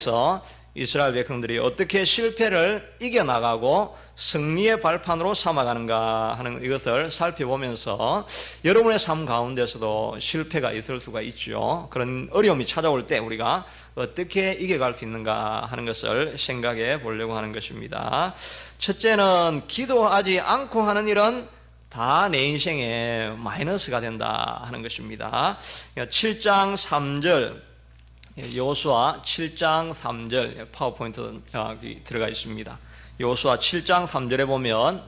통해서 이스라엘 백성들이 어떻게 실패를 이겨나가고 승리의 발판으로 삼아가는가 하는 이것을 살펴보면서 여러분의 삶 가운데서도 실패가 있을 수가 있죠. 그런 어려움이 찾아올 때 우리가 어떻게 이겨갈 수 있는가 하는 것을 생각해 보려고 하는 것입니다. 첫째는 기도하지 않고 하는 일은 다 내 인생에 마이너스가 된다 하는 것입니다. 7장 3절 여호수아 7장 3절 파워포인트 들어가 있습니다. 여호수아 7장 3절에 보면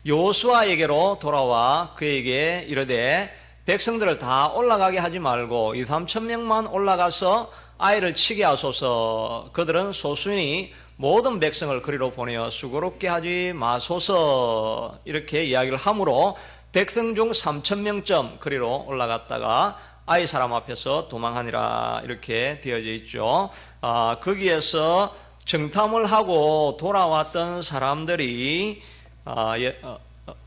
여호수아에게로 돌아와 그에게 이르되 백성들을 다 올라가게 하지 말고 2-3천 명만 올라가서 아이를 치게 하소서. 그들은 소수이니 모든 백성을 그리로 보내어 수고롭게 하지 마소서. 이렇게 이야기를 하므로 백성 중 3천 명쯤 그리로 올라갔다가 아이 사람 앞에서 도망하니라 이렇게 되어져 있죠. 거기에서 정탐을 하고 돌아왔던 사람들이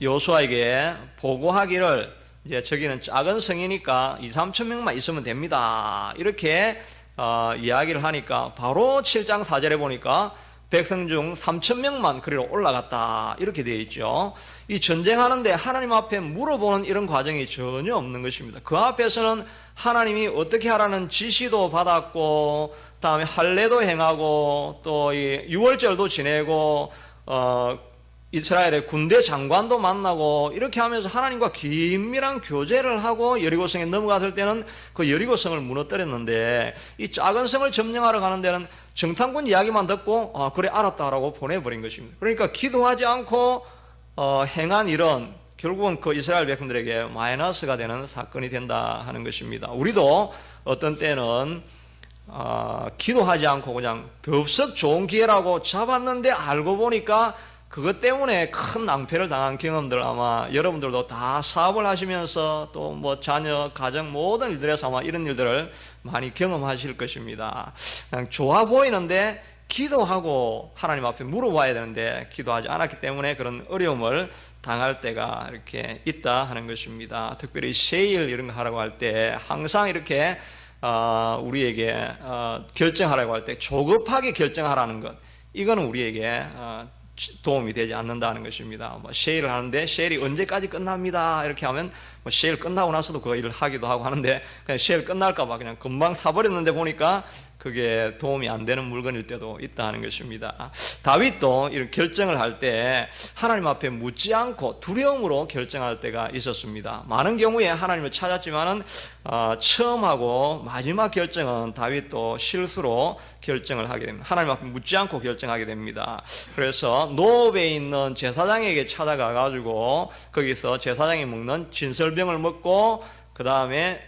여호수아에게 보고하기를 이제 저기는 작은 성이니까 2-3천 명만 있으면 됩니다. 이렇게 이야기를 하니까 바로 7장 4절에 보니까 백성 중 3천 명만 그리로 올라갔다 이렇게 되어 있죠. 이 전쟁하는데 하나님 앞에 물어보는 이런 과정이 전혀 없는 것입니다. 그 앞에서는 하나님이 어떻게 하라는 지시도 받았고 다음에 할례도 행하고 또 이 유월절도 지내고 이스라엘의 군대 장관도 만나고 이렇게 하면서 하나님과 긴밀한 교제를 하고 여리고성에 넘어갔을 때는 그 여리고성을 무너뜨렸는데 이 작은 성을 점령하러 가는 데는 정탐꾼 이야기만 듣고 그래 알았다라고 보내버린 것입니다. 그러니까 기도하지 않고 행한 일은 결국은 그 이스라엘 백성들에게 마이너스가 되는 사건이 된다 하는 것입니다. 우리도 어떤 때는 기도하지 않고 그냥 덥석 좋은 기회라고 잡았는데 알고 보니까 그것 때문에 큰 낭패를 당한 경험들 아마 여러분들도 다 사업을 하시면서 또 뭐 자녀, 가정 모든 일들에서 아마 이런 일들을 많이 경험하실 것입니다. 그냥 좋아 보이는데 기도하고 하나님 앞에 물어봐야 되는데 기도하지 않았기 때문에 그런 어려움을 당할 때가 이렇게 있다 하는 것입니다. 특별히 세일 이런 거 하라고 할 때 항상 이렇게 우리에게 결정하라고 할 때 조급하게 결정하라는 것, 이거는 우리에게 도움이 되지 않는다는 것입니다. 세일을 하는데 세일이 언제까지 끝납니다 이렇게 하면 세일 끝나고 나서도 그 일을 하기도 하고 하는데 그냥 세일 끝날까봐 그냥 금방 사버렸는데 보니까 그게 도움이 안 되는 물건일 때도 있다 하는 것입니다. 다윗도 이런 결정을 할 때 하나님 앞에 묻지 않고 두려움으로 결정할 때가 있었습니다. 많은 경우에 하나님을 찾았지만은 처음하고 마지막 결정은 다윗도 실수로 결정을 하게 됩니다. 하나님 앞에 묻지 않고 결정하게 됩니다. 그래서 노업에 있는 제사장에게 찾아가 가지고 거기서 제사장이 먹는 진설병을 먹고 그 다음에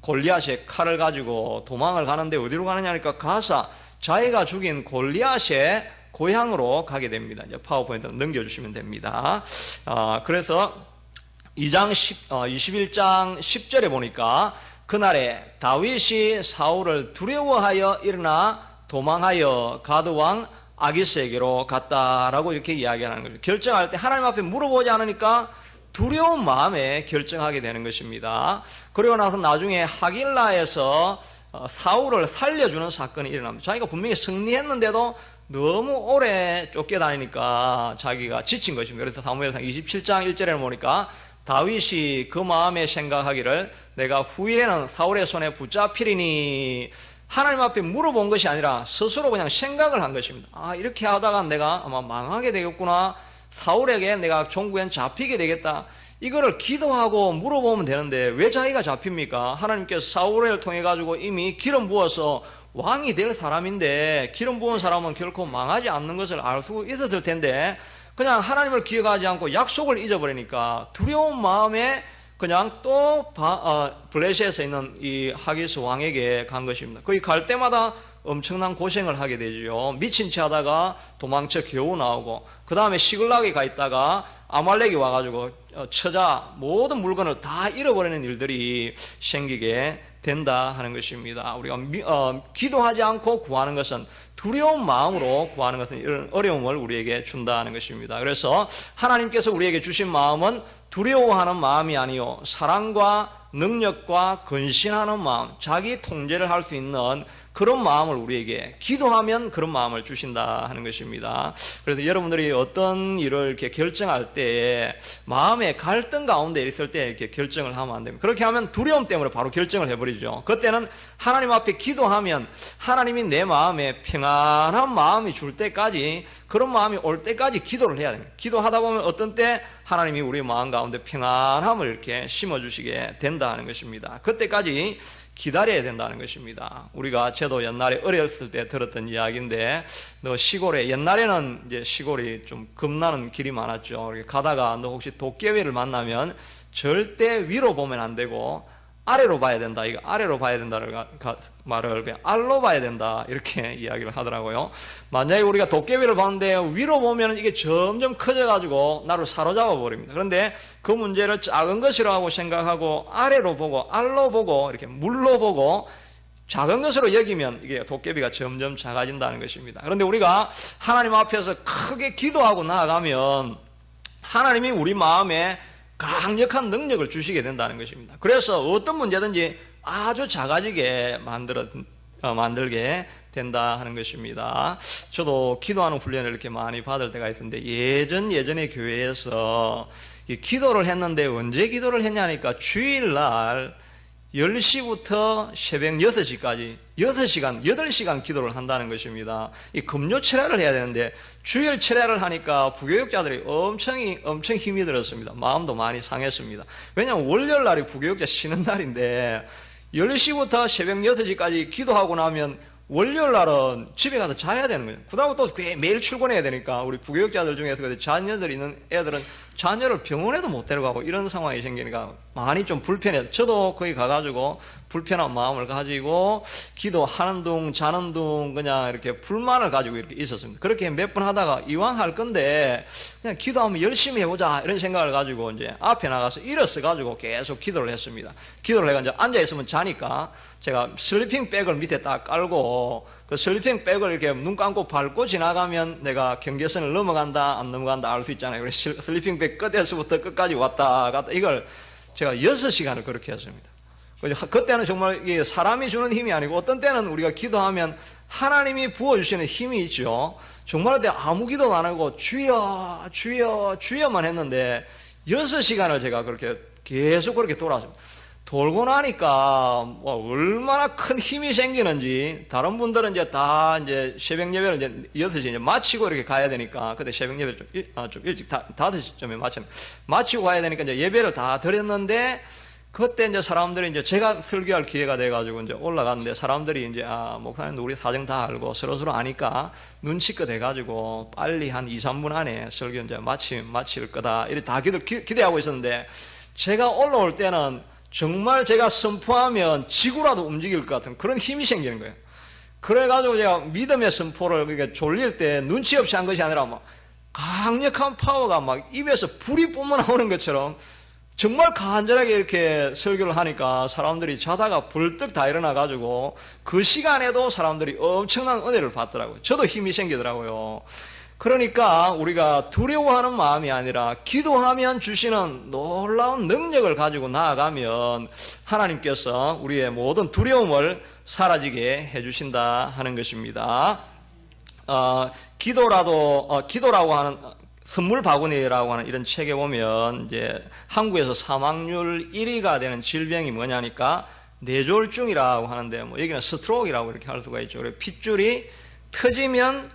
골리앗의 칼을 가지고 도망을 가는데 어디로 가느냐니까 가서 자기가 죽인 골리앗의 고향으로 가게 됩니다. 이제 파워포인트 넘겨주시면 됩니다. 그래서 21장 10절에 보니까 그날에 다윗이 사울을 두려워하여 일어나 도망하여 가드왕 아기스에게로 갔다라고 이렇게 이야기하는 거죠. 결정할 때 하나님 앞에 물어보지 않으니까 두려운 마음에 결정하게 되는 것입니다. 그리고 나서 나중에 하길라에서 사울을 살려주는 사건이 일어납니다. 자기가 분명히 승리했는데도 너무 오래 쫓겨다니니까 자기가 지친 것입니다. 그래서 사무엘상 27장 1절에 보니까 다윗이 그 마음에 생각하기를 내가 후일에는 사울의 손에 붙잡히리니 하나님 앞에 물어본 것이 아니라 스스로 그냥 생각을 한 것입니다. 이렇게 하다가 내가 아마 망하게 되겠구나, 사울에게 내가 종구엔 잡히게 되겠다, 이거를 기도하고 물어보면 되는데 왜 자기가 잡힙니까? 하나님께서 사울을 통해 가지고 이미 기름 부어서 왕이 될 사람인데 기름 부은 사람은 결코 망하지 않는 것을 알 수 있었을 텐데 그냥 하나님을 기억하지 않고 약속을 잊어버리니까 두려운 마음에 그냥 또 블레셋에 있는 이 하기스 왕에게 간 것입니다. 거기 갈 때마다 엄청난 고생을 하게 되죠. 미친 채 하다가 도망쳐 겨우 나오고, 그 다음에 시글락에 가 있다가 아말렉이 와가지고 처자 모든 물건을 다 잃어버리는 일들이 생기게 된다 하는 것입니다. 우리가 기도하지 않고 구하는 것은, 두려운 마음으로 구하는 것은 이런 어려움을 우리에게 준다 하는 것입니다. 그래서 하나님께서 우리에게 주신 마음은 두려워하는 마음이 아니요 사랑과 능력과 근신하는 마음, 자기 통제를 할 수 있는 그런 마음을 우리에게 기도하면 그런 마음을 주신다 하는 것입니다. 그래서 여러분들이 어떤 일을 이렇게 결정할 때 마음의 갈등 가운데 있을 때 이렇게 결정을 하면 안 됩니다. 그렇게 하면 두려움 때문에 바로 결정을 해버리죠. 그때는 하나님 앞에 기도하면 하나님이 내 마음에 평안한 마음이 줄 때까지, 그런 마음이 올 때까지 기도를 해야 됩니다. 기도하다 보면 어떤 때 하나님이 우리 마음 가운데 평안함을 이렇게 심어주시게 된다 하는 것입니다. 그때까지 기다려야 된다는 것입니다. 우리가 저도 옛날에 어렸을 때 들었던 이야기인데, 너 시골에, 옛날에는 이제 시골이 좀 겁나는 길이 많았죠. 가다가 너 혹시 도깨비를 만나면 절대 위로 보면 안 되고 아래로 봐야 된다. 이거 아래로 봐야 된다를 말을 그냥 알로 봐야 된다, 이렇게 이야기를 하더라고요. 만약에 우리가 도깨비를 봤는데 위로 보면 이게 점점 커져가지고 나를 사로잡아 버립니다. 그런데 그 문제를 작은 것이라고 생각하고 아래로 보고 알로 보고 이렇게 물로 보고 작은 것으로 여기면 이게 도깨비가 점점 작아진다는 것입니다. 그런데 우리가 하나님 앞에서 크게 기도하고 나아가면 하나님이 우리 마음에 강력한 능력을 주시게 된다는 것입니다. 그래서 어떤 문제든지 아주 작아지게 만들게 된다 하는 것입니다. 저도 기도하는 훈련을 이렇게 많이 받을 때가 있었는데, 예전에 교회에서 기도를 했는데 언제 기도를 했냐니까 주일날 10시부터 새벽 6시까지 6시간, 8시간 기도를 한다는 것입니다. 이 금요 철야를 해야 되는데 주일 철야를 하니까 부교육자들이 엄청 힘이 들었습니다. 마음도 많이 상했습니다. 왜냐하면 월요일 날이 부교육자 쉬는 날인데 10시부터 새벽 6시까지 기도하고 나면 월요일 날은 집에 가서 자야 되는 거예요. 그다음에 또 매일 출근해야 되니까 우리 부교육자들 중에서 자녀들 있는 애들은 자녀를 병원에도 못 데려가고 이런 상황이 생기니까 많이 좀 불편해요. 저도 거기 가가지고 불편한 마음을 가지고 기도하는 둥 자는 둥 그냥 이렇게 불만을 가지고 이렇게 있었습니다. 그렇게 몇 번 하다가 이왕 할 건데 그냥 기도하면 열심히 해보자 이런 생각을 가지고 이제 앞에 나가서 일어서 가지고 계속 기도를 했습니다. 기도를 해가 이제 앉아 있으면 자니까 제가 슬리핑 백을 밑에 딱 깔고 그 슬리핑 백을 이렇게 눈 감고 밟고 지나가면 내가 경계선을 넘어간다 안 넘어간다 알 수 있잖아요. 그래서 슬리핑 백 끝에서부터 끝까지 왔다 갔다 이걸 제가 6시간을 그렇게 했습니다. 그때는 정말 이게 사람이 주는 힘이 아니고 어떤 때는 우리가 기도하면 하나님이 부어주시는 힘이 있죠. 정말 그때 아무 기도도 안 하고 주여 주여 주여만 했는데 6시간을 제가 그렇게 계속 그렇게 돌았습니다. 돌고 나니까 얼마나 큰 힘이 생기는지, 다른 분들은 이제 다 이제 새벽 예배를 이제 6시 이제 마치고 이렇게 가야 되니까, 그때 새벽 예배 좀 일찍 5시쯤에 마치고 가야 되니까 이제 예배를 다 드렸는데, 그때 이제 사람들이 이제 제가 설교할 기회가 돼가지고 이제 올라갔는데 사람들이 이제 목사님도 우리 사정 다 알고 서로서로 아니까 눈치껏 해가지고 빨리 한 2, 3분 안에 설교 이제 마칠 거다 이렇게 다 기대하고 있었는데, 제가 올라올 때는 정말 제가 선포하면 지구라도 움직일 것 같은 그런 힘이 생기는 거예요. 그래가지고 제가 믿음의 선포를 그러니까 졸릴 때 눈치 없이 한 것이 아니라 막 강력한 파워가 막 입에서 불이 뿜어나오는 것처럼 정말 간절하게 이렇게 설교를 하니까 사람들이 자다가 벌떡 다 일어나가지고 그 시간에도 사람들이 엄청난 은혜를 받더라고요. 저도 힘이 생기더라고요. 그러니까 우리가 두려워하는 마음이 아니라 기도하면 주시는 놀라운 능력을 가지고 나아가면 하나님께서 우리의 모든 두려움을 사라지게 해주신다 하는 것입니다. 기도라고 하는 선물 바구니라고 하는 이런 책에 보면 이제 한국에서 사망률 1위가 되는 질병이 뭐냐니까 뇌졸중이라고 하는데, 뭐 여기는 스트로크라고 이렇게 할 수가 있죠. 그래서 핏줄이 터지면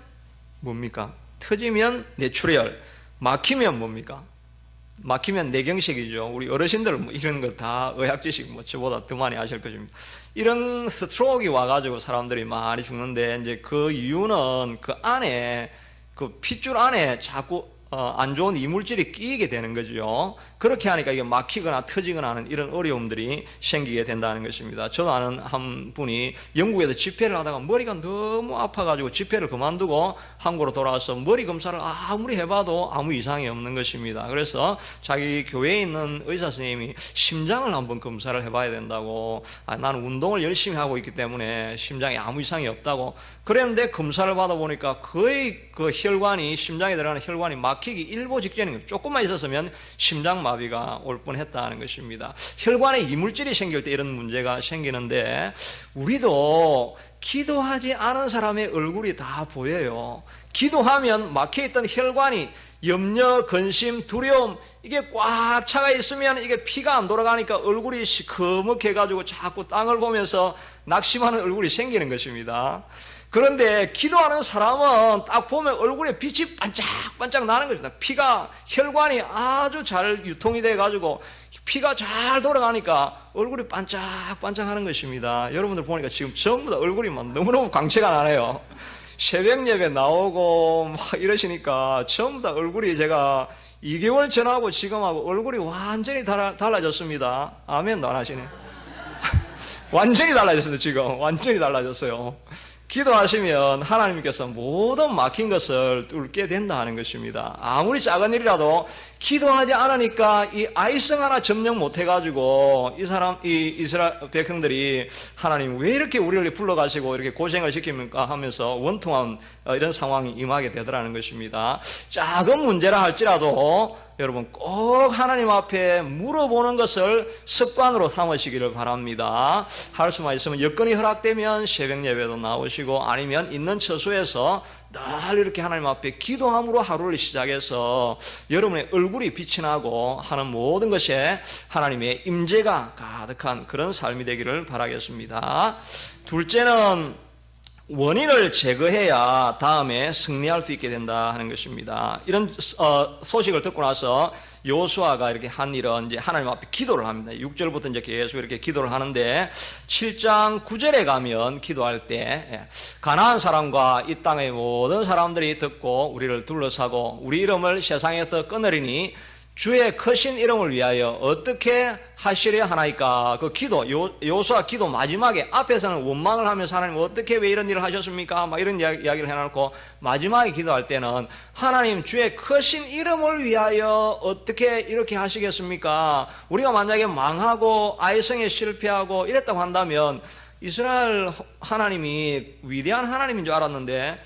뭡니까? 터지면 뇌출혈, 막히면 뭡니까? 막히면 뇌경색이죠. 우리 어르신들 뭐 이런 거 다 의학 지식 뭐 저보다 더 많이 아실 것입니다. 이런 스트로크가 와가지고 사람들이 많이 죽는데, 이제 그 이유는 그 안에 그 핏줄 안에 자꾸 안 좋은 이물질이 끼게 되는 거죠. 그렇게 하니까 이게 막히거나 터지거나 하는 이런 어려움들이 생기게 된다는 것입니다. 저도 아는 한 분이 영국에서 집회를 하다가 머리가 너무 아파가지고 집회를 그만두고 한국으로 돌아와서 머리 검사를 아무리 해봐도 아무 이상이 없는 것입니다. 그래서 자기 교회에 있는 의사 선생님이 심장을 한번 검사를 해봐야 된다고, 나는 운동을 열심히 하고 있기 때문에 심장에 아무 이상이 없다고 그랬는데, 검사를 받아보니까 거의 그 혈관이, 심장에 들어가는 혈관이 막히기 일보 직전인 거예요. 조금만 있었으면 심장마비가 올 뻔했다는 것입니다. 혈관에 이물질이 생길 때 이런 문제가 생기는데, 우리도 기도하지 않은 사람의 얼굴이 다 보여요. 기도하면 막혀있던 혈관이 염려, 근심, 두려움 이게 꽉 차가 있으면 이게 피가 안 돌아가니까 얼굴이 시커멓게 해가지고 자꾸 땅을 보면서 낙심하는 얼굴이 생기는 것입니다. 그런데 기도하는 사람은 딱 보면 얼굴에 빛이 반짝반짝 나는 것입니다. 피가, 혈관이 아주 잘 유통이 돼가지고 피가 잘 돌아가니까 얼굴이 반짝반짝 하는 것입니다. 여러분들 보니까 지금 전부 다 얼굴이 막 너무너무 광채가 나네요. 새벽 예배 나오고 막 이러시니까 전부 다 얼굴이 제가 2개월 전하고 지금하고 얼굴이 완전히 달라졌습니다. 아멘도 안 하시네. 완전히 달라졌어요. 지금 완전히 달라졌어요. 기도하시면 하나님께서 모든 막힌 것을 뚫게 된다 하는 것입니다. 아무리 작은 일이라도 기도하지 않으니까 이 아이성 하나 점령 못 해가지고 이 이스라엘 백성들이 하나님 왜 이렇게 우리를 불러가시고 이렇게 고생을 시킵니까 하면서 원통한 이런 상황이 임하게 되더라는 것입니다. 작은 문제라 할지라도 여러분 꼭 하나님 앞에 물어보는 것을 습관으로 삼으시기를 바랍니다. 할 수만 있으면 여건이 허락되면 새벽 예배도 나오시고 아니면 있는 처소에서 늘 이렇게 하나님 앞에 기도함으로 하루를 시작해서 여러분의 얼굴이 빛이 나고 하는 모든 것에 하나님의 임재가 가득한 그런 삶이 되기를 바라겠습니다. 둘째는 원인을 제거해야 다음에 승리할 수 있게 된다 하는 것입니다. 이런 소식을 듣고 나서 여호수아가 이렇게 한 일은 이제 하나님 앞에 기도를 합니다. 6절부터 이제 계속 이렇게 기도를 하는데 7장 9절에 가면 기도할 때 가나안 사람과 이 땅의 모든 사람들이 듣고 우리를 둘러싸고 우리 이름을 세상에서 끊으리니 주의 크신 이름을 위하여 어떻게 하시려 하나이까. 그 기도, 여호수아 기도 마지막에 앞에서는 원망을 하면서 하나님 어떻게 왜 이런 일을 하셨습니까? 막 이런 이야기를 해놓고 마지막에 기도할 때는 하나님 주의 크신 이름을 위하여 어떻게 이렇게 하시겠습니까? 우리가 만약에 망하고 아이성에 실패하고 이랬다고 한다면 이스라엘 하나님이 위대한 하나님인 줄 알았는데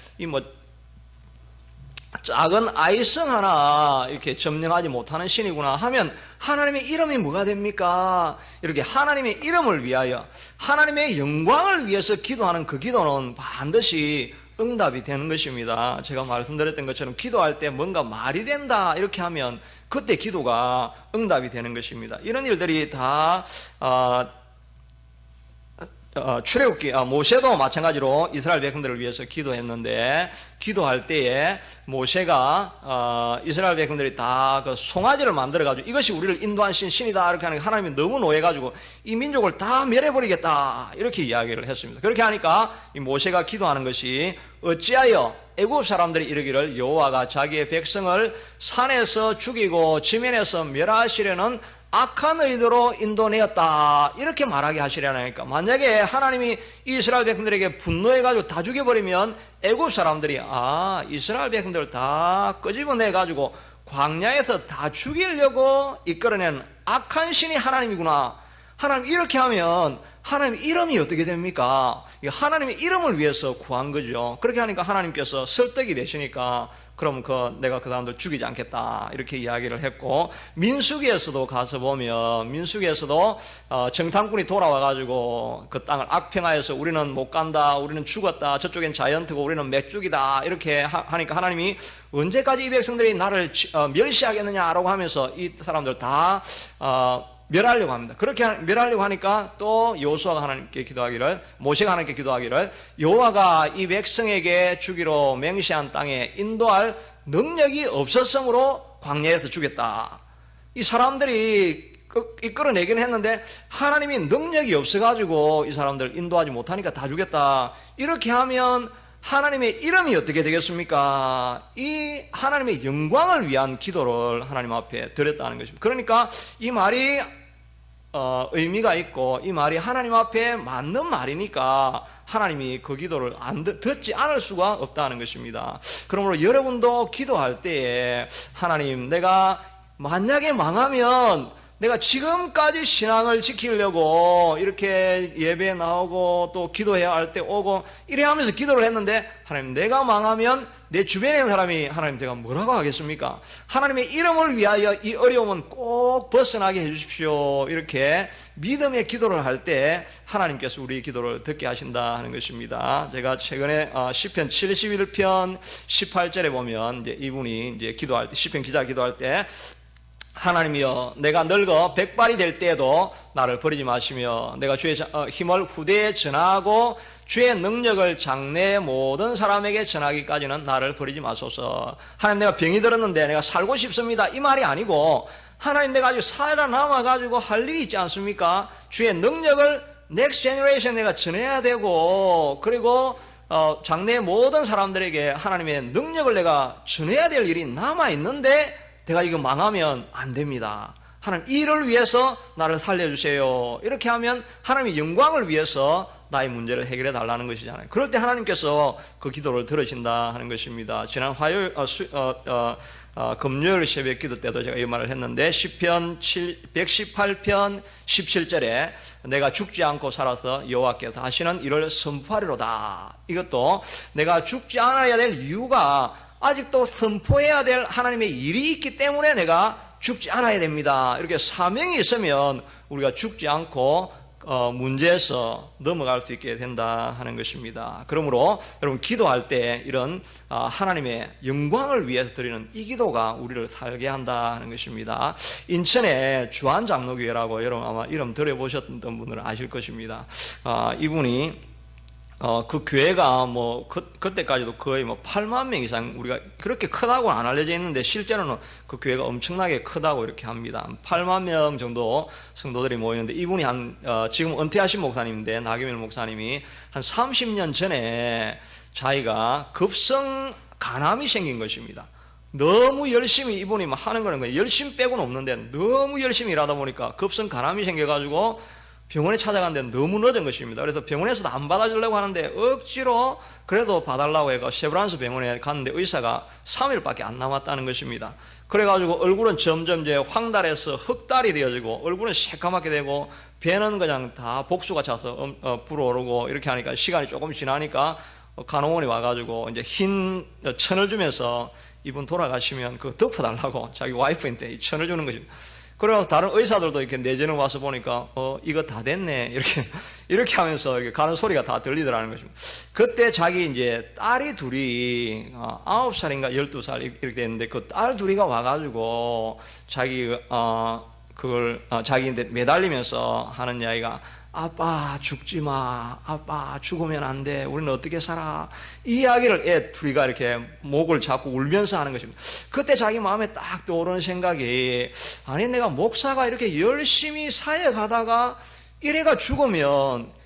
작은 아이성 하나 이렇게 점령하지 못하는 신이구나 하면 하나님의 이름이 뭐가 됩니까? 이렇게 하나님의 이름을 위하여 하나님의 영광을 위해서 기도하는 그 기도는 반드시 응답이 되는 것입니다. 제가 말씀드렸던 것처럼 기도할 때 뭔가 말이 된다 이렇게 하면 그때 기도가 응답이 되는 것입니다. 이런 일들이 다 출애굽기 모세도 마찬가지로 이스라엘 백성들을 위해서 기도했는데 기도할 때에 모세가 이스라엘 백성들이 다 그 송아지를 만들어 가지고 이것이 우리를 인도하신 신이다 이렇게 하니까 하나님이 너무 노해 가지고 이 민족을 다 멸해버리겠다 이렇게 이야기를 했습니다. 그렇게 하니까 이 모세가 기도하는 것이 어찌하여 애굽 사람들이 이르기를 여호와가 자기의 백성을 산에서 죽이고 지면에서 멸하시려는 악한 의도로 인도내었다 이렇게 말하게 하시려니까 만약에 하나님이 이스라엘 백성들에게 분노해가지고 다 죽여버리면 애굽 사람들이 이스라엘 백성들을 다 끄집어내가지고 광야에서 다 죽이려고 이끌어낸 악한 신이 하나님이구나. 하나님 이렇게 하면 하나님 이름이 어떻게 됩니까? 하나님의 이름을 위해서 구한 거죠. 그렇게 하니까 하나님께서 설득이 되시니까 그럼 내가 그 사람들 죽이지 않겠다 이렇게 이야기를 했고 민수기에서도 가서 보면 민수기에서도 정탐꾼이 돌아와가지고 그 땅을 악평하여서 우리는 못 간다 우리는 죽었다 저쪽엔 자이언트고 우리는 맥죽이다 이렇게 하니까 하나님이 언제까지 이 백성들이 나를 멸시하겠느냐라고 하면서 이 사람들 다 멸하려고 합니다. 그렇게 멸하려고 하니까 또 여호수아가 하나님께 기도하기를 모세가 하나님께 기도하기를 여호와가 이 백성에게 주기로 맹세한 땅에 인도할 능력이 없었으므로 광야에서 죽였다. 이 사람들이 이끌어내기는 했는데 하나님이 능력이 없어가지고 이 사람들 인도하지 못하니까 다 죽였다. 이렇게 하면 하나님의 이름이 어떻게 되겠습니까? 이 하나님의 영광을 위한 기도를 하나님 앞에 드렸다는 것입니다. 그러니까 이 말이 의미가 있고 이 말이 하나님 앞에 맞는 말이니까 하나님이 그 기도를 듣지 않을 수가 없다는 것입니다. 그러므로 여러분도 기도할 때에 하나님 내가 만약에 망하면 내가 지금까지 신앙을 지키려고 이렇게 예배에 나오고 또 기도해야 할 때 오고 이래 하면서 기도를 했는데, 하나님 내가 망하면 내 주변에 있는 사람이 하나님 제가 뭐라고 하겠습니까? 하나님의 이름을 위하여 이 어려움은 꼭 벗어나게 해주십시오. 이렇게 믿음의 기도를 할 때 하나님께서 우리 기도를 듣게 하신다 하는 것입니다. 제가 최근에 시편 71편 18절에 보면 이제 이분이 이제 기도할 때, 시편 기자 기도할 때, 하나님이여 내가 늙어 백발이 될 때에도 나를 버리지 마시며 내가 주의 힘을 후대에 전하고 주의 능력을 장래 모든 사람에게 전하기까지는 나를 버리지 마소서. 하나님 내가 병이 들었는데 내가 살고 싶습니다, 이 말이 아니고, 하나님 내가 아주 살아남아가지고 할 일이 있지 않습니까? 주의 능력을 넥스트 제너레이션 내가 전해야 되고, 그리고 장래 모든 사람들에게 하나님의 능력을 내가 전해야 될 일이 남아있는데 내가 이거 망하면 안 됩니다. 하나님 이를 위해서 나를 살려주세요. 이렇게 하면 하나님의 영광을 위해서 나의 문제를 해결해 달라는 것이잖아요. 그럴 때 하나님께서 그 기도를 들으신다 하는 것입니다. 지난 금요일 새벽 기도 때도 제가 이 말을 했는데, 시편 118편 17절에 내가 죽지 않고 살아서 여호와께서 하시는 일을 선포하리로다. 이것도 내가 죽지 않아야 될 이유가 아직도 선포해야 될 하나님의 일이 있기 때문에 내가 죽지 않아야 됩니다. 이렇게 사명이 있으면 우리가 죽지 않고 문제에서 넘어갈 수 있게 된다 하는 것입니다. 그러므로 여러분 기도할 때 이런 하나님의 영광을 위해서 드리는 이 기도가 우리를 살게 한다 하는 것입니다. 인천에 주안장로교회라고 여러분 아마 이름 들어보셨던 분들은 아실 것입니다. 이분이 그 교회가 그때까지도 거의 8만 명 이상, 우리가 그렇게 크다고 안 알려져 있는데 실제로는 그 교회가 엄청나게 크다고 이렇게 합니다. 8만 명 정도 성도들이 모이는데, 이분이 지금 은퇴하신 목사님인데, 나경일 목사님이 한 30년 전에 자기가 급성 간암이 생긴 것입니다. 너무 열심히 이분이 하는 거는 열심히 빼고는 없는데 너무 열심히 일하다 보니까 급성 간암이 생겨가지고 병원에 찾아갔는데 너무 늦은 것입니다. 그래서 병원에서도 안 받아주려고 하는데 억지로 그래도 봐달라고 해서 세브란스 병원에 갔는데 의사가 3일밖에 안 남았다는 것입니다. 그래가지고 얼굴은 점점 이제 황달해서 흑달이 되어지고 얼굴은 새까맣게 되고 배는 그냥 다 복수가 차서 불어오르고, 이렇게 하니까 시간이 조금 지나니까 간호원이 와가지고 이제 흰 천을 주면서 이분 돌아가시면 그거 덮어달라고 자기 와이프한테 이 천을 주는 것입니다. 그래서 다른 의사들도 이렇게 내전을 와서 보니까 이거 다 됐네 이렇게 하면서 이렇게 가는 소리가 다 들리더라는 것입니다. 그때 자기 이제 딸이 둘이 9살인가 12살 이렇게 됐는데, 그 딸 둘이가 와가지고 자기 그걸 자기한테 매달리면서 하는 이야기가, 아빠 죽지 마, 아빠 죽으면 안 돼, 우리는 어떻게 살아, 이 이야기를 애 둘이가 이렇게 목을 잡고 울면서 하는 것입니다. 그때 자기 마음에 딱 떠오르는 생각이, 아니 내가 목사가 이렇게 열심히 사역하다가 이래가 죽으면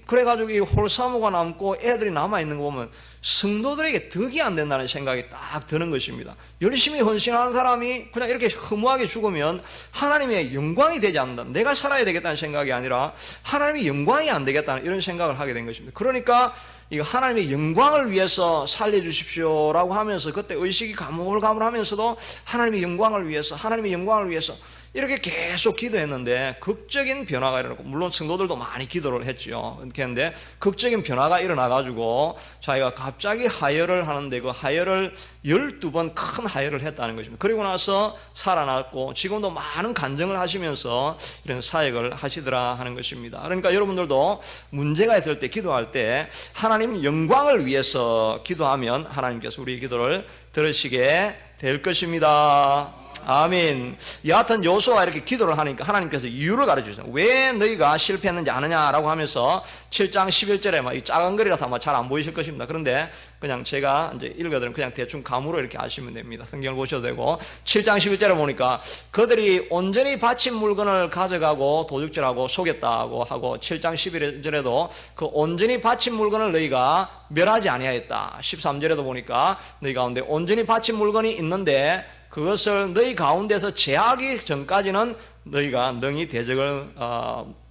그래가지고 이 홀사모가 남고 애들이 남아있는 거 보면 성도들에게 덕이 안 된다는 생각이 딱 드는 것입니다. 열심히 헌신하는 사람이 그냥 이렇게 허무하게 죽으면 하나님의 영광이 되지 않는다, 내가 살아야 되겠다는 생각이 아니라 하나님의 영광이 안 되겠다는 이런 생각을 하게 된 것입니다. 그러니까 이거 하나님의 영광을 위해서 살려주십시오 라고 하면서 그때 의식이 가물가물하면서도 하나님의 영광을 위해서, 하나님의 영광을 위해서 이렇게 계속 기도했는데 극적인 변화가 일어나고, 물론 성도들도 많이 기도를 했죠. 그런데 극적인 변화가 일어나가지고 자기가 갑자기 하혈을 하는데 그 하혈을 12번 큰 하혈을 했다는 것입니다. 그리고 나서 살아났고 지금도 많은 간증을 하시면서 이런 사역을 하시더라 하는 것입니다. 그러니까 여러분들도 문제가 있을 때 기도할 때 하나님 영광을 위해서 기도하면 하나님께서 우리 기도를 들으시게 될 것입니다. 아멘. 여하튼 요수아가 이렇게 기도를 하니까 하나님께서 이유를 가르쳐주세요. 왜 너희가 실패했는지 아느냐라고 하면서 7장 11절에 이 작은 글이라서 아마 잘 안 보이실 것입니다. 그런데 그냥 제가 이제 읽어드리면 그냥 대충 감으로 이렇게 아시면 됩니다. 성경을 보셔도 되고, 7장 11절에 보니까 그들이 온전히 바친 물건을 가져가고 도둑질하고 속였다고 하고, 7장 11절에도 그 온전히 바친 물건을 너희가 멸하지 아니하였다. 13절에도 보니까 너희 가운데 온전히 바친 물건이 있는데 그것을 너희 가운데서 제하기 전까지는 너희가 능히 대적을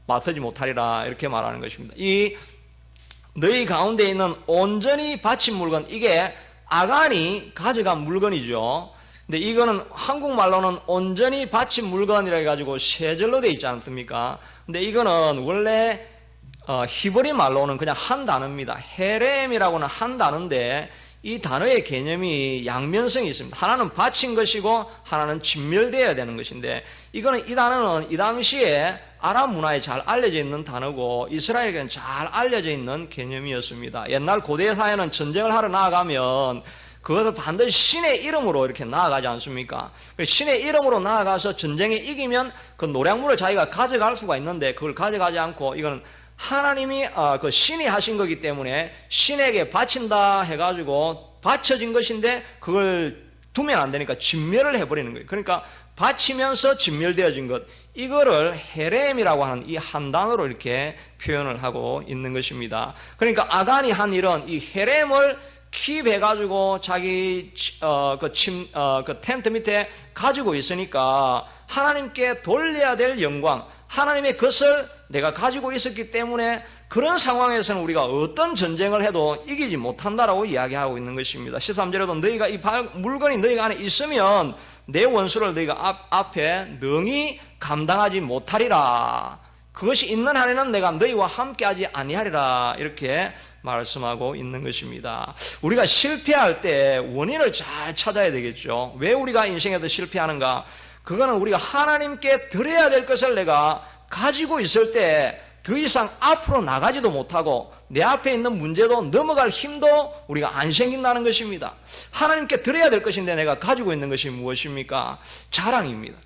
맞서지 못하리라, 이렇게 말하는 것입니다. 이 너희 가운데 있는 온전히 바친 물건, 이게 아간이 가져간 물건이죠. 근데 이거는 한국말로는 온전히 바친 물건이라 해가지고 세 절로 되어 있지 않습니까? 근데 이거는 원래 히브리 말로는 그냥 한 단어입니다. 헤렘이라고는 한 단어인데 이 단어의 개념이 양면성이 있습니다. 하나는 바친 것이고 하나는 진멸되어야 되는 것인데, 이거는 이 단어는 이 당시에 아랍 문화에 잘 알려져 있는 단어고 이스라엘에게는 잘 알려져 있는 개념이었습니다. 옛날 고대 사회는 전쟁을 하러 나아가면 그것을 반드시 신의 이름으로 이렇게 나아가지 않습니까? 신의 이름으로 나아가서 전쟁에 이기면 그 노량물을 자기가 가져갈 수가 있는데, 그걸 가져가지 않고 이거는 하나님이 그 신이 하신 거기 때문에 신에게 바친다 해가지고 바쳐진 것인데 그걸 두면 안 되니까 진멸을 해버리는 거예요. 그러니까 바치면서 진멸되어진 것, 이거를 헤렘이라고 하는 이 한 단어로 이렇게 표현을 하고 있는 것입니다. 그러니까 아간이 한 일은 이 헤렘을 킵해가지고 자기 그 텐트 밑에 가지고 있으니까 하나님께 돌려야 될 영광, 하나님의 것을 내가 가지고 있었기 때문에 그런 상황에서는 우리가 어떤 전쟁을 해도 이기지 못한다라고 이야기하고 있는 것입니다. 13절에도 너희가 이 물건이 너희가 안에 있으면 내 원수를 너희가 앞에 능히 감당하지 못하리라. 그것이 있는 한에는 내가 너희와 함께하지 아니하리라. 이렇게 말씀하고 있는 것입니다. 우리가 실패할 때 원인을 잘 찾아야 되겠죠. 왜 우리가 인생에서 실패하는가? 그거는 우리가 하나님께 드려야 될 것을 내가 가지고 있을 때 더 이상 앞으로 나가지도 못하고 내 앞에 있는 문제도 넘어갈 힘도 우리가 안 생긴다는 것입니다. 하나님께 드려야 될 것인데 내가 가지고 있는 것이 무엇입니까? 자랑입니다.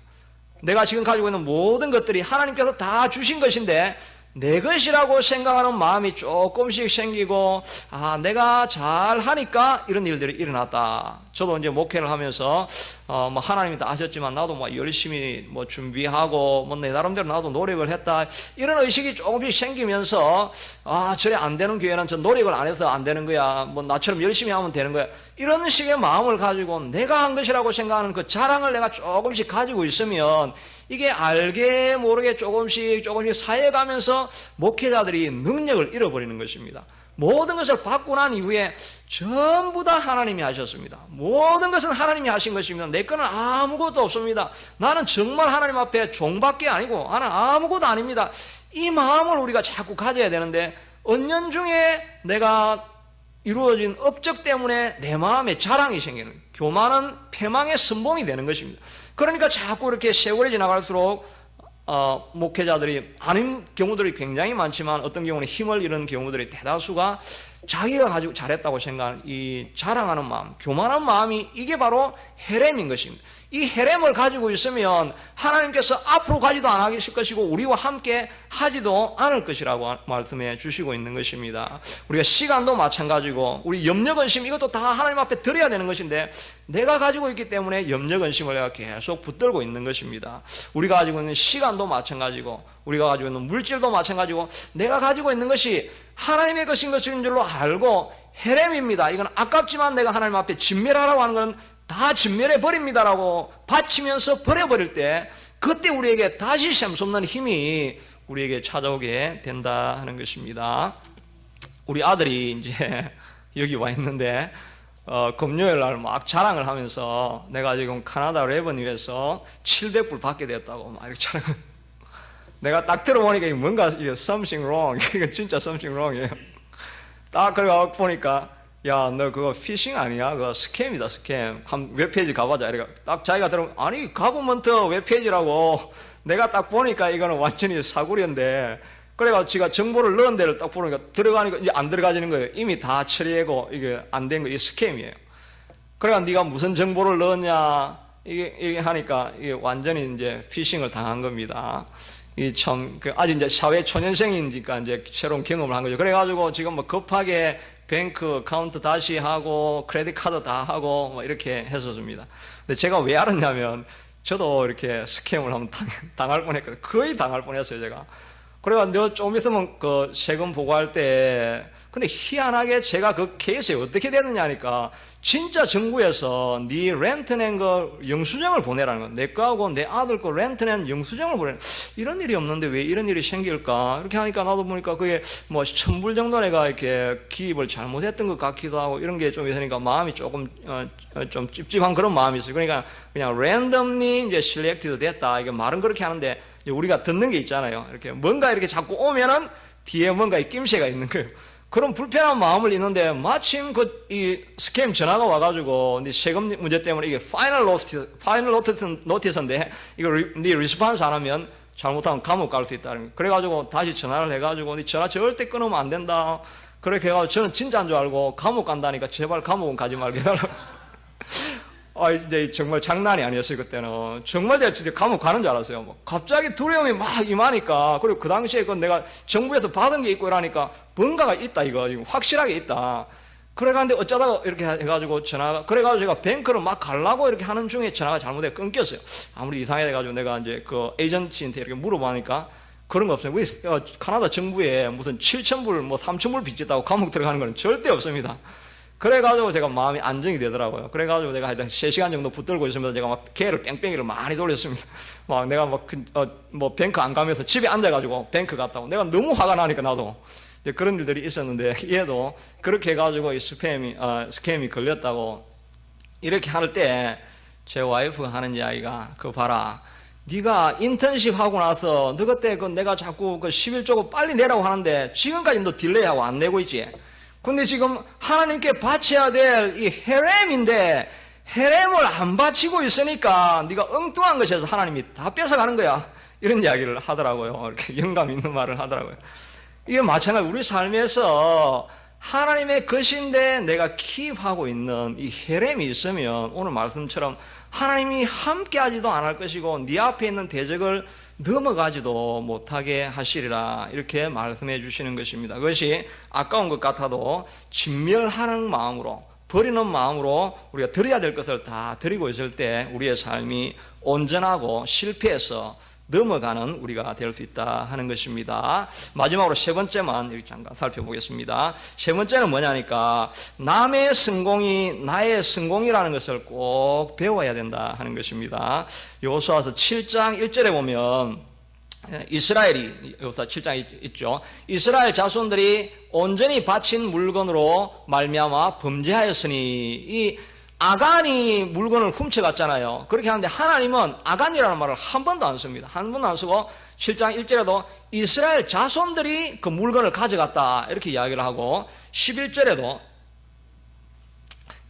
내가 지금 가지고 있는 모든 것들이 하나님께서 다 주신 것인데 내 것이라고 생각하는 마음이 조금씩 생기고, 내가 잘하니까 이런 일들이 일어났다. 저도 이제 목회를 하면서 뭐 하나님이 다 아셨지만 나도 뭐 열심히 뭐 준비하고 뭐 내 나름대로 나도 노력을 했다, 이런 의식이 조금씩 생기면서 저래 안 되는 교회는 저 노력을 안 해서 안 되는 거야, 뭐 나처럼 열심히 하면 되는 거야, 이런 식의 마음을 가지고 내가 한 것이라고 생각하는 그 자랑을 내가 조금씩 가지고 있으면 이게 알게 모르게 조금씩 쌓여가면서 목회자들이 능력을 잃어버리는 것입니다. 모든 것을 받고 난 이후에 전부 다 하나님이 하셨습니다. 모든 것은 하나님이 하신 것입니다. 내 거는 아무것도 없습니다. 나는 정말 하나님 앞에 종밖에 아니고 나는 아무것도 아닙니다. 이 마음을 우리가 자꾸 가져야 되는데, 은연중에 내가 이루어진 업적 때문에 내 마음에 자랑이 생기는, 교만은 패망의 선봉이 되는 것입니다. 그러니까 자꾸 이렇게 세월이 지나갈수록 목회자들이 아닌 경우들이 굉장히 많지만 어떤 경우는 힘을 잃은 경우들이 대다수가 자기가 가지고 잘했다고 생각하는 이 자랑하는 마음, 교만한 마음이, 이게 바로 헤렘인 것입니다. 이 헤렘을 가지고 있으면 하나님께서 앞으로 가지도 않으실 것이고 우리와 함께 하지도 않을 것이라고 말씀해 주시고 있는 것입니다. 우리가 시간도 마찬가지고 우리 염려근심, 이것도 다 하나님 앞에 드려야 되는 것인데 내가 가지고 있기 때문에 염려근심을 내가 계속 붙들고 있는 것입니다. 우리가 가지고 있는 시간도 마찬가지고 우리가 가지고 있는 물질도 마찬가지고 내가 가지고 있는 것이 하나님의 것인 줄로 알고 헤렘입니다. 이건 아깝지만 내가 하나님 앞에 진멸하라고 하는 것은 다 진멸해 버립니다라고 바치면서 버려버릴 때, 그때 우리에게 다시 샘솟는 힘이 우리에게 찾아오게 된다 하는 것입니다. 우리 아들이 이제 여기 와 있는데 금요일 날 막 자랑을 하면서 내가 지금 카나다 레버니에서 700불 받게 됐다고 막 이렇게 자랑. 내가 딱 들어보니까 뭔가 이게 something wrong, 이거 진짜 something wrong이에요. 딱 그래가 보니까, 야, 너 그거 피싱 아니야? 그거 스캠이다, 스캠. 한 웹페이지 가보자. 이래가 딱 자기가 들으면, 아니, 가버먼트 웹페이지라고. 내가 딱 보니까 이거는 완전히 사구리인데, 그래가지고 지가 정보를 넣은 데를 딱 보니까 들어가니까 이제 안 들어가지는 거예요. 이미 다 처리하고 이게 안 된 거, 이게 스캠이에요. 그래가 네가 무슨 정보를 넣었냐, 이게 하니까 이게 완전히 이제 피싱을 당한 겁니다. 이 참, 아직 이제 사회 초년생이니까 이제 새로운 경험을 한 거죠. 그래가지고 지금 뭐 급하게 뱅크 카운트 다시 하고 크레딧 카드 다 하고 뭐 이렇게 했었습니다. 근데 제가 왜 알았냐면 저도 이렇게 스캠을 한번 당할 뻔했거든요. 거의 당할 뻔했어요, 제가. 그래가 너 좀 있으면 그 세금 보고할 때 근데 희한하게 제가 그 케이스에 어떻게 됐느냐 하니까 진짜 정부에서 네 렌트낸 거 영수증을 보내라는 거야. 내 거하고 내 아들 거 렌트낸 영수증을 보내는, 이런 일이 없는데 왜 이런 일이 생길까? 이렇게 하니까 나도 보니까 그게 뭐 1,000불 정도 내가 이렇게 기입을 잘못했던 것 같기도 하고 이런 게 좀 있으니까 마음이 조금 좀 찝찝한 그런 마음이 있어요. 그러니까 그냥 랜덤리 이제 실렉티드 됐다. 이게 말은 그렇게 하는데 우리가 듣는 게 있잖아요. 이렇게 뭔가 이렇게 자꾸 오면은 뒤에 뭔가 낌새가 있는 거예요. 그런 불편한 마음을 있는데 마침 이 스캠 전화가 와가지고 네 세금 문제 때문에 이게 파이널 노티스인데 이거 네 리스폰스 안 하면 잘못하면 감옥 갈 수 있다. 그래가지고 다시 전화를 해가지고 네 전화 절대 끊으면 안 된다. 그렇게 해가지고 저는 진짜인 줄 알고 감옥 간다니까 제발 감옥은 가지 말게 해달라고. 이제 정말 장난이 아니었어요, 그때는. 정말 제가 진짜 감옥 가는 줄 알았어요. 뭐 갑자기 두려움이 막 임하니까, 그리고 그 당시에 내가 정부에서 받은 게 있고 이러니까 뭔가가 있다, 이거. 확실하게 있다. 그래가는데 어쩌다가 이렇게 해가지고 그래가지고 제가 뱅크를 막 가려고 이렇게 하는 중에 전화가 잘못해 끊겼어요. 아무리 이상해가지고 내가 이제 그 에이전트한테 이렇게 물어보니까 그런 거 없어요. 우리 카나다 정부에 무슨 7,000불, 뭐 3,000불 빚졌다고 감옥 들어가는 건 절대 없습니다. 그래가지고 제가 마음이 안정이 되더라고요. 그래가지고 내가 하여튼 3시간 정도 붙들고 있으면서 제가 막 개를 뺑뺑이를 많이 돌렸습니다. 막 내가 뭐 뱅크 안 가면서 집에 앉아가지고 뱅크 갔다고. 내가 너무 화가 나니까 나도. 이제 그런 일들이 있었는데 얘도 그렇게 해가지고 이 스캠이 걸렸다고 이렇게 할 때 제 와이프가 하는 이야기가 그거 봐라. 네가 인턴십 하고 나서 너 그때 내가 자꾸 11조고 빨리 내라고 하는데 지금까지 너 딜레이하고 안 내고 있지. 근데 지금 하나님께 바쳐야 될 이 헤렘인데 헤렘을 안 바치고 있으니까 네가 엉뚱한 것에서 하나님이 다 뺏어가는 거야. 이런 이야기를 하더라고요. 이렇게 영감 있는 말을 하더라고요. 이게 마찬가지 우리 삶에서 하나님의 것인데 내가 킵하고 있는 이 헤렘이 있으면 오늘 말씀처럼 하나님이 함께하지도 않을 것이고 네 앞에 있는 대적을 넘어가지도 못하게 하시리라 이렇게 말씀해 주시는 것입니다. 그것이 아까운 것 같아도 진멸하는 마음으로 버리는 마음으로 우리가 드려야 될 것을 다 드리고 있을 때 우리의 삶이 온전하고 실패해서 넘어가는 우리가 될 수 있다 하는 것입니다. 마지막으로 세 번째만 이렇게 잠깐 살펴보겠습니다. 세 번째는 뭐냐니까 남의 성공이 나의 성공이라는 것을 꼭 배워야 된다 하는 것입니다. 여호수아서 7장 1절에 보면 이스라엘이 여호수아 7장 있죠. 이스라엘 자손들이 온전히 바친 물건으로 말미암아 범죄하였으니 이 아간이 물건을 훔쳐갔잖아요. 그렇게 하는데 하나님은 아간이라는 말을 한 번도 안 씁니다. 한 번도 안 쓰고 7장 1절에도 이스라엘 자손들이 그 물건을 가져갔다 이렇게 이야기를 하고 11절에도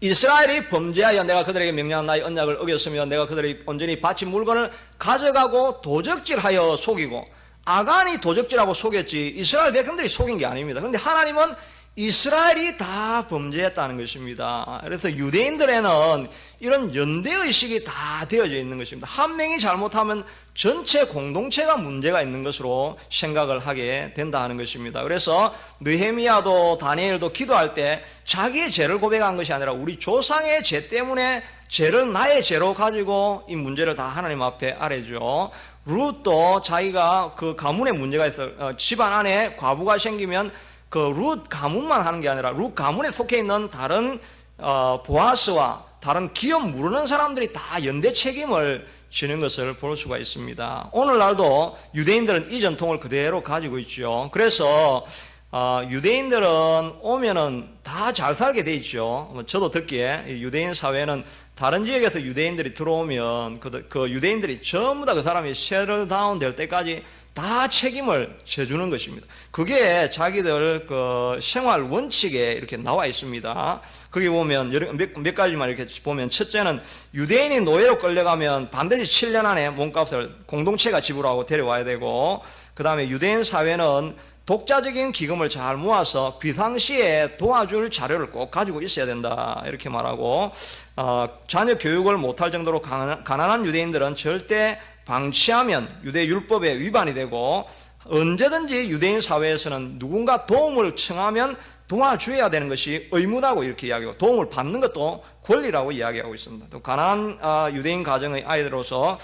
이스라엘이 범죄하여 내가 그들에게 명령한 나의 언약을 어겼으며 내가 그들이 온전히 바친 물건을 가져가고 도적질하여 속이고 아간이 도적질하고 속였지 이스라엘 백성들이 속인 게 아닙니다. 그런데 하나님은 이스라엘이 다 범죄했다는 것입니다. 그래서 유대인들에는 이런 연대의식이 다 되어져 있는 것입니다. 한 명이 잘못하면 전체 공동체가 문제가 있는 것으로 생각을 하게 된다 하는 것입니다. 그래서 느헤미야도 다니엘도 기도할 때 자기의 죄를 고백한 것이 아니라 우리 조상의 죄 때문에 죄를 나의 죄로 가지고 이 문제를 다 하나님 앞에 아뢰죠. 룻도 자기가 그 가문에 문제가 있어 집안 안에 과부가 생기면 그 룻 가문만 하는 게 아니라 룻 가문에 속해 있는 다른 보아스와 다른 기업 모르는 사람들이 다 연대 책임을 지는 것을 볼 수가 있습니다. 오늘날도 유대인들은 이 전통을 그대로 가지고 있죠. 그래서 유대인들은 오면은 다 잘 살게 돼 있죠. 저도 듣기에 유대인 사회는 다른 지역에서 유대인들이 들어오면 그 유대인들이 전부 다 그 사람이 셋tle 다운 될 때까지 다 책임을 져주는 것입니다. 그게 자기들 그 생활 원칙에 이렇게 나와 있습니다. 거기 보면 몇 가지만 이렇게 보면 첫째는 유대인이 노예로 끌려가면 반드시 7년 안에 몸값을 공동체가 지불하고 데려와야 되고 그 다음에 유대인 사회는 독자적인 기금을 잘 모아서 비상시에 도와줄 자료를 꼭 가지고 있어야 된다 이렇게 말하고 자녀 교육을 못할 정도로 가난한 유대인들은 절대 방치하면 유대 율법에 위반이 되고 언제든지 유대인 사회에서는 누군가 도움을 청하면 도와줘야 되는 것이 의무라고 이렇게 이야기하고 도움을 받는 것도 권리라고 이야기하고 있습니다. 또 가난한 유대인 가정의 아이들로서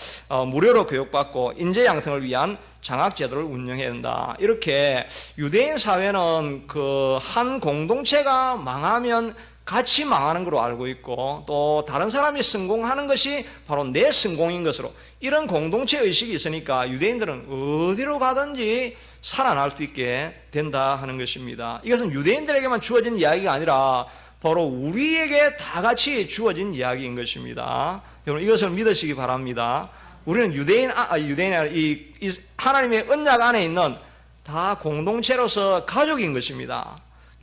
무료로 교육받고 인재 양성을 위한 장학제도를 운영해야 된다. 이렇게 유대인 사회는 그 한 공동체가 망하면 같이 망하는 걸로 알고 있고 또 다른 사람이 성공하는 것이 바로 내 성공인 것으로 이런 공동체 의식이 있으니까 유대인들은 어디로 가든지 살아날 수 있게 된다 하는 것입니다. 이것은 유대인들에게만 주어진 이야기가 아니라 바로 우리에게 다 같이 주어진 이야기인 것입니다. 여러분 이것을 믿으시기 바랍니다. 우리는 유대인이 아니라 이 하나님의 언약 안에 있는 다 공동체로서 가족인 것입니다.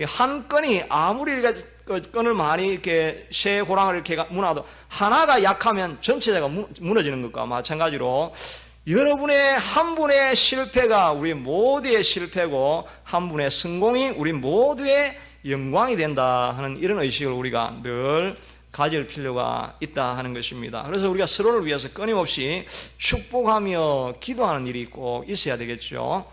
한 건이 아무리 끈을 많이 이렇게 새 호랑을 이렇게 무나도 하나가 약하면 전체가 무너지는 것과 마찬가지로 여러분의 한 분의 실패가 우리 모두의 실패고 한 분의 성공이 우리 모두의 영광이 된다 하는 이런 의식을 우리가 늘 가질 필요가 있다 하는 것입니다. 그래서 우리가 서로를 위해서 끊임없이 축복하며 기도하는 일이 꼭 있어야 되겠죠.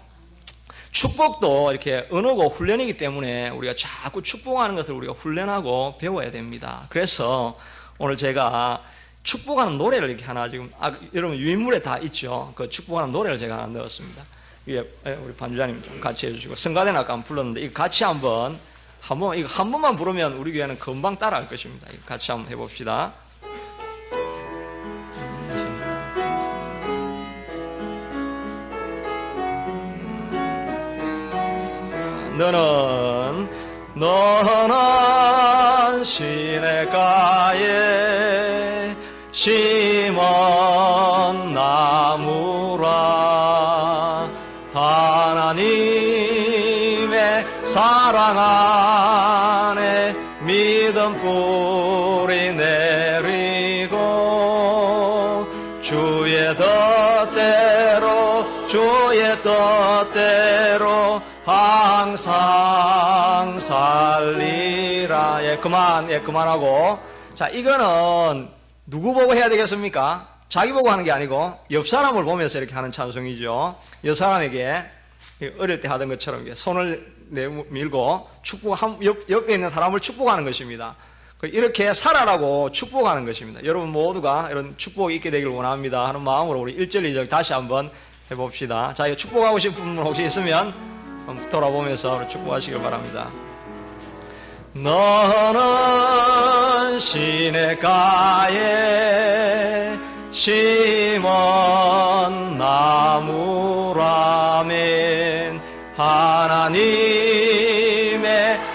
축복도 이렇게 언어고 훈련이기 때문에 우리가 자꾸 축복하는 것을 우리가 훈련하고 배워야 됩니다. 그래서 오늘 제가 축복하는 노래를 이렇게 하나 지금 여러분 유인물에 다 있죠. 그 축복하는 노래를 제가 하나 넣었습니다. 위에 우리 반주자님 좀 같이 해주시고 성가대는 아까 한번 불렀는데 이거 같이 이거 한 번만 부르면 우리 교회는 금방 따라할 것입니다. 이거 같이 한번 해봅시다. 너는 시냇가에 심은 나무라 하나님의 사랑 안에 믿음 뿌리 내리고 주의 뜻대로 항상 살리라. 그만하고. 자, 이거는 누구 보고 해야 되겠습니까? 자기 보고 하는 게 아니고 옆 사람을 보면서 이렇게 하는 찬송이죠. 옆 사람에게 어릴 때 하던 것처럼 손을 밀고 옆에 있는 사람을 축복하는 것입니다. 이렇게 살아라고 축복하는 것입니다. 여러분 모두가 이런 축복이 있게 되길 원합니다 하는 마음으로 우리 1절 2절 다시 한번 해봅시다. 자, 이거 축복하고 싶은 분 혹시 있으면 돌아보면서 축복하시길 바랍니다. 너는 시냇가에 심은 나무라면 하나님의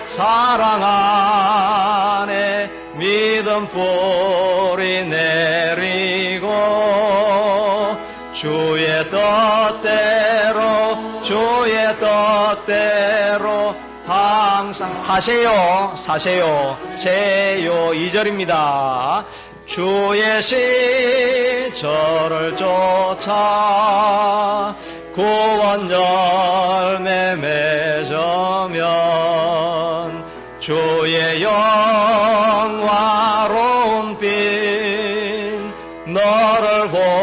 사랑 안에 믿음 뿌리 내리고 주의 뜻대로 항상 사세요. 2절입니다. 주의 시절을 쫓아 구원 열매 맺으면 주의 영화로운 빛 너를 보하리니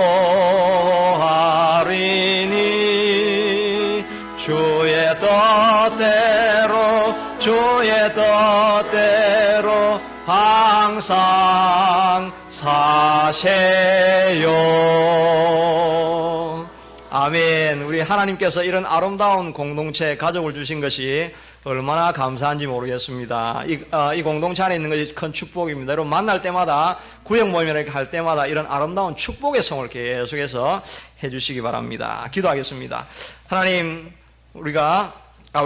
주의 뜻대로 항상 사세요. 아멘. 우리 하나님께서 이런 아름다운 공동체 가족을 주신 것이 얼마나 감사한지 모르겠습니다. 이 공동체 안에 있는 것이 큰 축복입니다. 여러분 만날 때마다 구역 모임을 할 때마다 이런 아름다운 축복의 성을 계속해서 해주시기 바랍니다. 기도하겠습니다. 하나님, 우리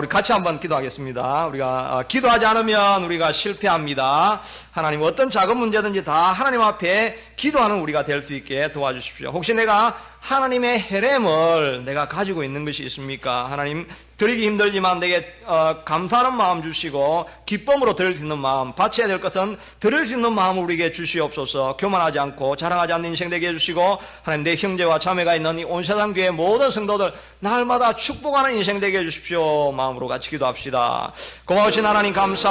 같이 한번 기도하겠습니다. 우리가 기도하지 않으면 우리가 실패합니다. 하나님, 어떤 작은 문제든지 다 하나님 앞에 기도하는 우리가 될 수 있게 도와주십시오. 혹시 내가 하나님의 헤렘을 내가 가지고 있는 것이 있습니까? 하나님, 드리기 힘들지만 내게 감사하는 마음 주시고 기쁨으로 드릴 수 있는 마음, 바쳐야 될 것은 드릴 수 있는 마음을 우리에게 주시옵소서. 교만하지 않고 자랑하지 않는 인생 되게 해주시고, 하나님, 내 형제와 자매가 있는 이 온 세상 교회 모든 성도들 날마다 축복하는 인생 되게 해주십시오. 마음으로 같이 기도합시다. 고마우신 하나님 감사